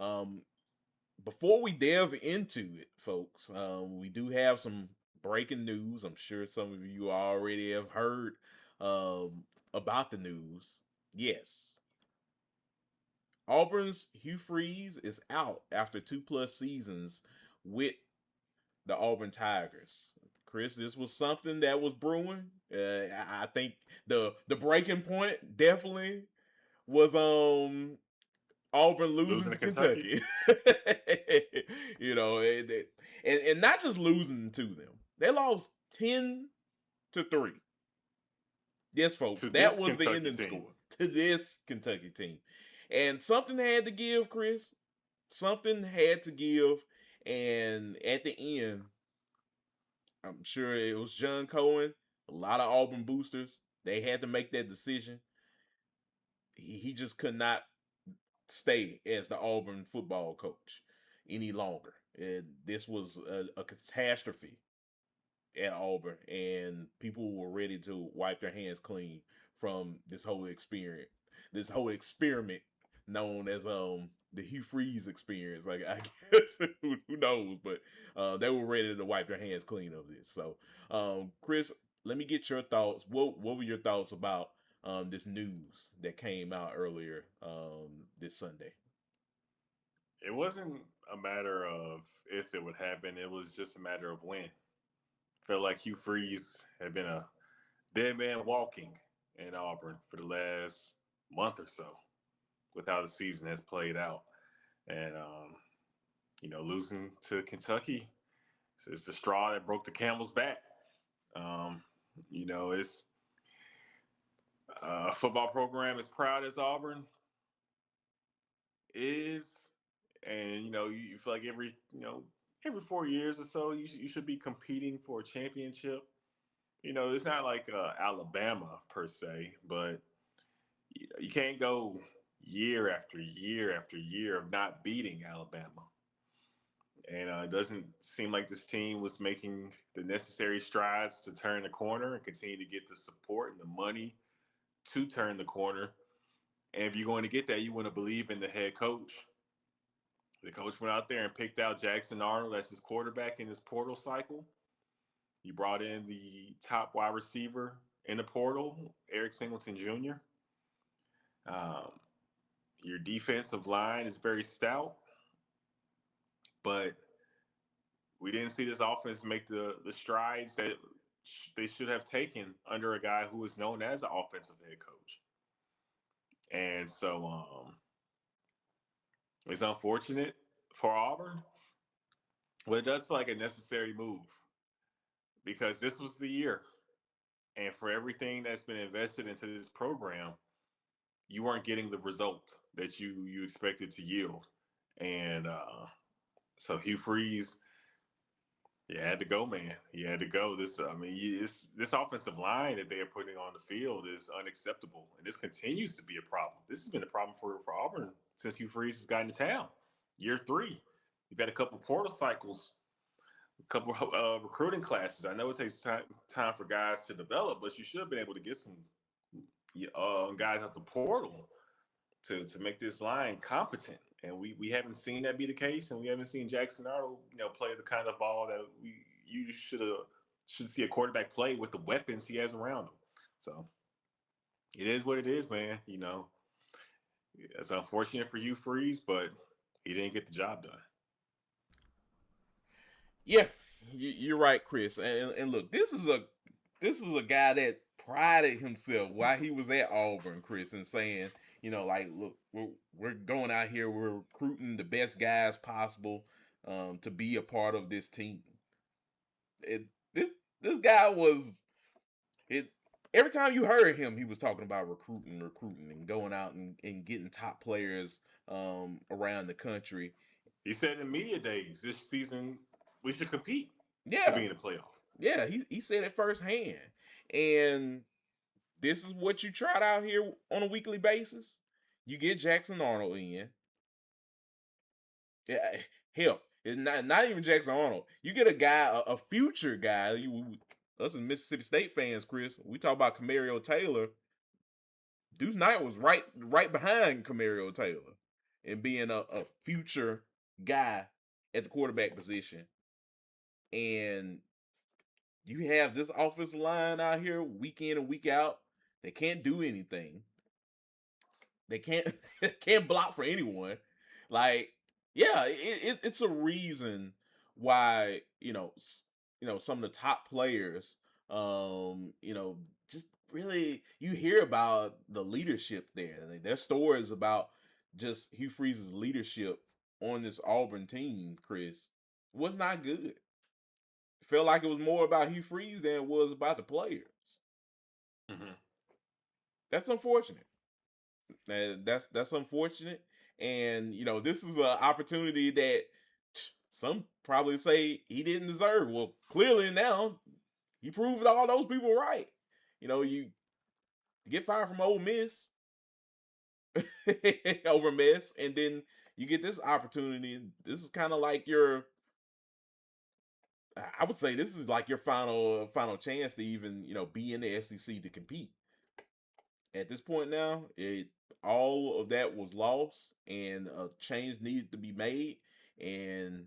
Um, Before we delve into it, folks, we do have some breaking news. I'm sure some of you already have heard about the news. Yes, Auburn's Hugh Freeze is out after 2+ seasons with the Auburn Tigers. Chris, this was something that was brewing. I think the breaking point definitely was Auburn losing Losing to to Kentucky. Kentucky. And not just losing to them. They lost 10-3. Yes, folks, To that this was the Kentucky ending team. score to this Kentucky team. And something had to give, Chris. Something had to give. And at the end, I'm sure it was John Cohen, a lot of Auburn boosters. They had to make that decision. He just could not stay as the Auburn football coach any longer. This was a catastrophe at Auburn, and people were ready to wipe their hands clean from this whole experiment known as the Hugh Freeze experience. Like I guess who knows, but they were ready to wipe their hands clean of this. So, Chris, let me get your thoughts. What were your thoughts about this news that came out earlier this Sunday? It wasn't a matter of if it would happen, it was just a matter of when. Felt like Hugh Freeze had been a dead man walking in Auburn for the last month or so with how the season has played out. And, losing to Kentucky is the straw that broke the camel's back. Um, it's a football program as proud as Auburn is, and you feel like every 4 years or so you should be competing for a championship. It's not like Alabama per se, but you can't go year after year after year of not beating Alabama. And it doesn't seem like this team was making the necessary strides to turn the corner and continue to get the support and the money to turn the corner. And if you're going to get that, you want to believe in the head coach. The coach went out there and picked out Jackson Arnold as his quarterback in his portal cycle. You brought in the top wide receiver in the portal, Eric Singleton Jr. Um, your defensive line is very stout, but we didn't see this offense make the strides that they should have taken under a guy who was known as an offensive head coach. And so it's unfortunate for Auburn, but it does feel like a necessary move because this was the year. And for everything that's been invested into this program, you weren't getting the result that you expected to yield. And so Hugh Freeze, he had to go, man. He had to go. This offensive line that they are putting on the field is unacceptable, and this continues to be a problem. This has been a problem for Auburn since Hugh Freeze has gotten to town. Year 3, you've had a couple portal cycles, a couple recruiting classes. I know it takes time for guys to develop, but you should have been able to get some guys out the portal to make this line competent. And we haven't seen that be the case, and we haven't seen Jackson Arnold, play the kind of ball that you should see a quarterback play with the weapons he has around him. So it is what it is, man. It's unfortunate for Hugh Freeze, but he didn't get the job done. Yeah, you're right, Chris. And look, this is a guy that prided himself while he was at Auburn, Chris, and saying, like, look, we're going out here, we're recruiting the best guys possible to be a part of this team. It, this guy was it. Every time you heard him, he was talking about recruiting, and going out and getting top players around the country. He said in media days this season we should compete to Yeah, be in the playoff. yeah, he said it firsthand. And this is what you trot out here on a weekly basis. You get Jackson Arnold in. Yeah, hell, it's not even Jackson Arnold. You get a guy, a future guy. Us as Mississippi State fans, Chris, we talk about Camario Taylor. Deuce Knight was right behind Camario Taylor. and being a future guy at the quarterback position, and you have this offensive line out here week in and week out. They can't do anything. They can't can't block for anyone. Like, yeah, it's a reason why some of the top players, just really you hear about the leadership there. Like, there's stories about just Hugh Freeze's leadership on this Auburn team. Chris was not good. Felt like it was more about Hugh Freeze than it was about the players. Mm-hmm. That's unfortunate. That's unfortunate. And this is an opportunity that some probably say he didn't deserve. Well, clearly now he proved all those people right. You get fired from Ole Miss over mess, and then you get this opportunity. This is kind of like I would say this is like your final chance to even be in the SEC to compete. At this point now, all of that was lost, and a change needed to be made, and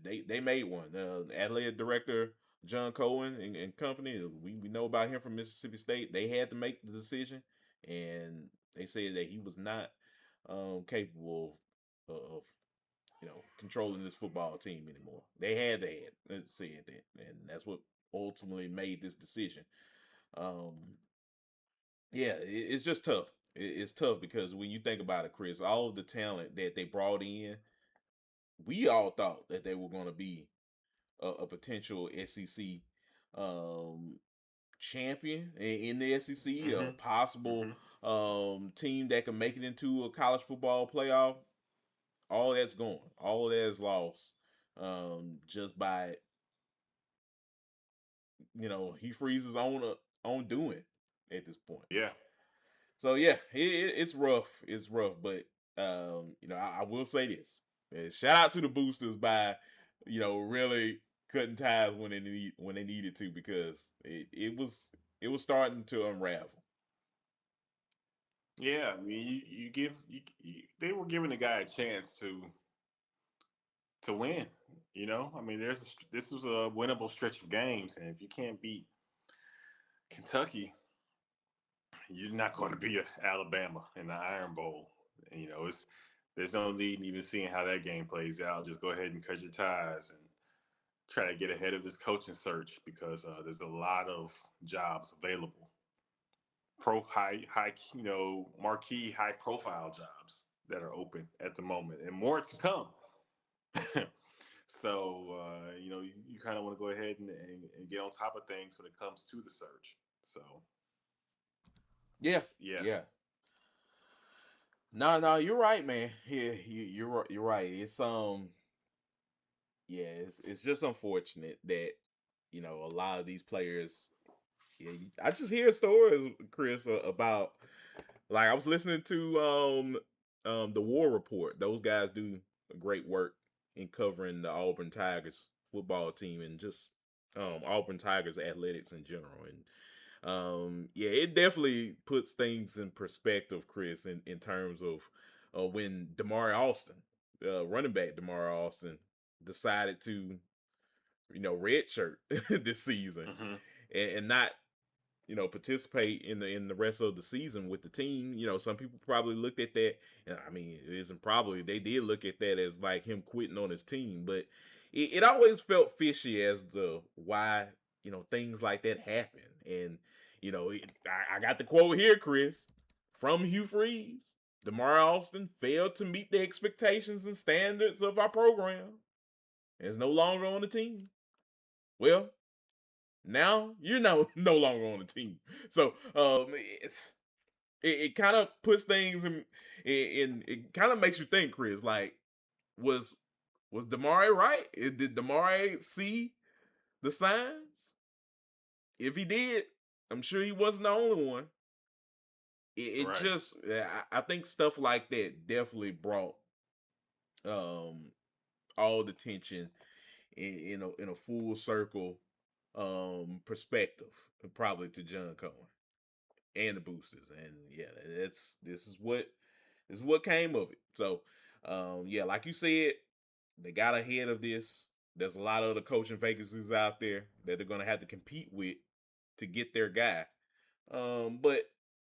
they made one. The athletic director John Cohen and company, we know about him from Mississippi State. They had to make the decision, and they said that he was not capable of controlling this football team anymore. They had said that, and that's what ultimately made this decision. Um, yeah, it's just tough. It's tough because when you think about it, Chris, all of the talent that they brought in, we all thought that they were going to be a potential SEC um, champion in the SEC, a Mm-hmm. possible Mm-hmm. team that can make it into a college football playoff. All that's gone. All that is lost just by he freezes on doing at this point. Yeah. So yeah, it's rough. It's rough, but I will say this: shout out to the boosters by really cutting ties when they needed to, because it was starting to unravel. Yeah. I mean, they were giving the guy a chance to win. I mean, this was a winnable stretch of games, and if you can't beat Kentucky, you're not going to be Alabama in the Iron Bowl. It's there's no need in even seeing how that game plays out. Just go ahead and cut your ties and try to get ahead of this coaching search, because there's a lot of jobs available, high marquee high profile jobs that are open at the moment, and more to come. So you kind of want to go ahead and get on top of things when it comes to the search. So Yeah, yeah. yeah. No, you're right, man. Yeah, you're right. Yeah, it's just unfortunate that a lot of these players. Yeah, I just hear stories, Chris, about, like, I was listening to the War Report. Those guys do great work in covering the Auburn Tigers football team and just Auburn Tigers athletics in general. And yeah, it definitely puts things in perspective, Chris, in terms of when Damari Austin, running back Damari Austin, decided to redshirt this season Hmm. and not participate in the rest of the season with the team. Some people probably looked at that, and I mean, it isn't probably, they did look at that as like him quitting on his team, but it always felt fishy as to why things like that happen. And I got the quote here, Chris, from Hugh Freeze: Damari Austin failed to meet the expectations and standards of our program and is no longer on the team. Well, now you're no longer on the team. So it kind of puts things in it kind of makes you think, Chris. Like, was was Damari right? Did Damari see the signs? If he did, I'm sure he wasn't the only one. It Right. just, I think stuff like that definitely brought um all the tension in a full circle perspective, probably to John Cohen and the boosters. And yeah, this is what This is what came of it. So, yeah, like you said, they got ahead of this. There's a lot of other coaching vacancies out there that they're gonna have to compete with to get their guy. But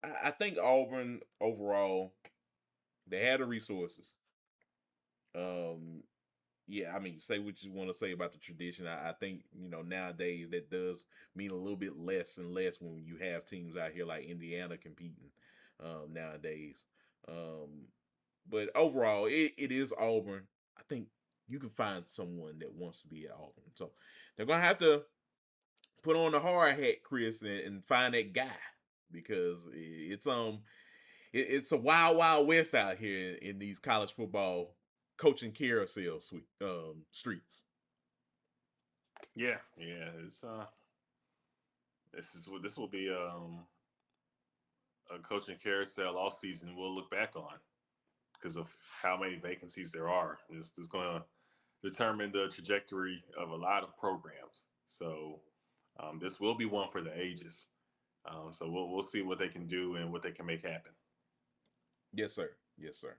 I think Auburn overall, they had the resources. Um, yeah, I mean, say what you want to say about the tradition. I think nowadays that does mean a little bit less and less when you have teams out here like Indiana competing nowadays. Um, but overall, it is Auburn. I think you can find someone that wants to be at Auburn. So they're gonna have to put on the hard hat, Chris, and find that guy because it's a wild wild west out here in these college football coaching carousel streets. Yeah, yeah. This will be a coaching carousel all season. We'll look back on because of how many vacancies there are. This is going to determine the trajectory of a lot of programs. So this will be one for the ages. So we'll see what they can do and what they can make happen. Yes, sir. Yes, sir.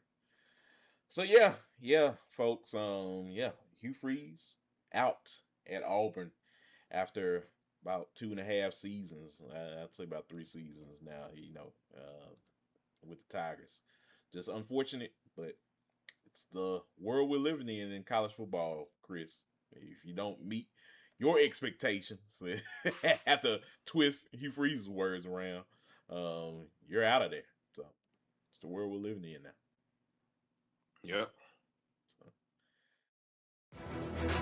So yeah, folks. Yeah, Hugh Freeze out at Auburn after about 2.5 seasons. I'd say about 3 seasons now. With the Tigers. Just unfortunate, but it's the world we're living in college football, Chris. If you don't meet your expectations, have to twist Hugh Freeze's words around, you're out of there. So it's the world we're living in now. Yep. So.